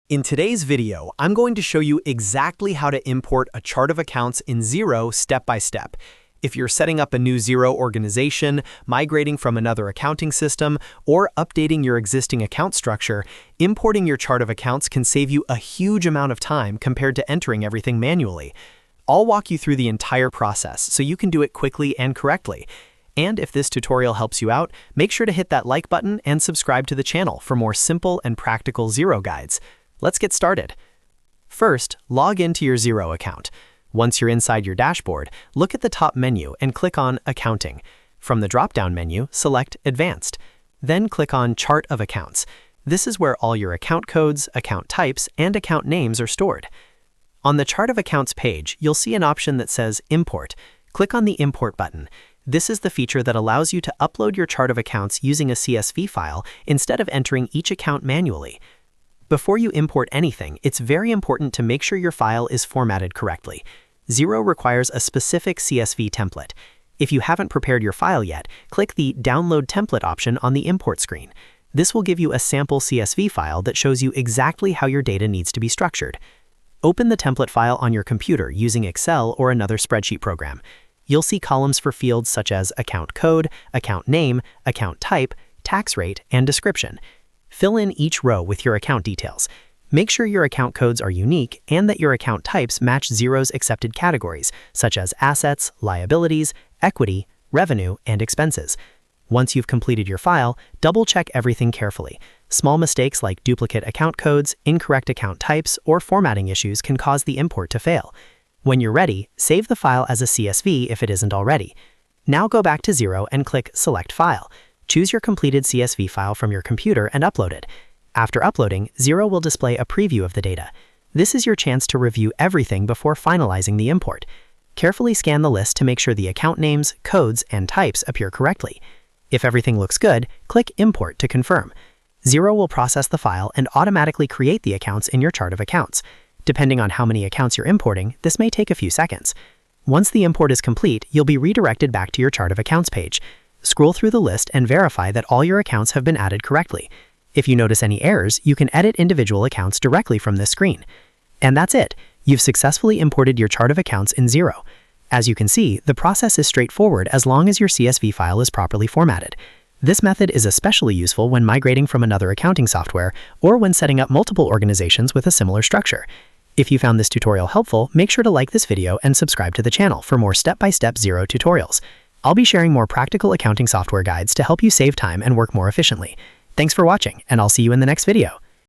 In today's video, I'm going to show you exactly how to import a chart of accounts in Xero step by step. If you're setting up a new Xero organization, migrating from another accounting system, or updating your existing account structure, importing your chart of accounts can save you a huge amount of time compared to entering everything manually. I'll walk you through the entire process so you can do it quickly and correctly. And if this tutorial helps you out, make sure to hit that like button and subscribe to the channel for more simple and practical Xero guides. Let's get started. First, log into your Xero account. Once you're inside your dashboard, look at the top menu and click on Accounting. From the drop-down menu, select Advanced. Then click on Chart of Accounts. This is where all your account codes, account types, and account names are stored. On the Chart of Accounts page, you'll see an option that says Import. Click on the Import button. This is the feature that allows you to upload your chart of accounts using a CSV file instead of entering each account manually. Before you import anything, it's very important to make sure your file is formatted correctly. Xero requires a specific CSV template. If you haven't prepared your file yet, click the Download Template option on the import screen. This will give you a sample CSV file that shows you exactly how your data needs to be structured. Open the template file on your computer using Excel or another spreadsheet program. You'll see columns for fields such as account code, account name, account type, tax rate, and description. Fill in each row with your account details. Make sure your account codes are unique and that your account types match Xero's accepted categories, such as assets, liabilities, equity, revenue, and expenses. Once you've completed your file, double-check everything carefully. Small mistakes like duplicate account codes, incorrect account types, or formatting issues can cause the import to fail. When you're ready, save the file as a CSV if it isn't already. Now go back to Xero and click Select File. Choose your completed CSV file from your computer and upload it. After uploading, Xero will display a preview of the data. This is your chance to review everything before finalizing the import. Carefully scan the list to make sure the account names, codes, and types appear correctly. If everything looks good, click Import to confirm. Xero will process the file and automatically create the accounts in your chart of accounts. Depending on how many accounts you're importing, this may take a few seconds. Once the import is complete, you'll be redirected back to your chart of accounts page. Scroll through the list and verify that all your accounts have been added correctly. If you notice any errors, you can edit individual accounts directly from this screen. And that's it. You've successfully imported your chart of accounts in Xero. As you can see, the process is straightforward as long as your CSV file is properly formatted. This method is especially useful when migrating from another accounting software or when setting up multiple organizations with a similar structure. If you found this tutorial helpful, make sure to like this video and subscribe to the channel for more step-by-step Xero tutorials. I'll be sharing more practical accounting software guides to help you save time and work more efficiently. Thanks for watching, and I'll see you in the next video.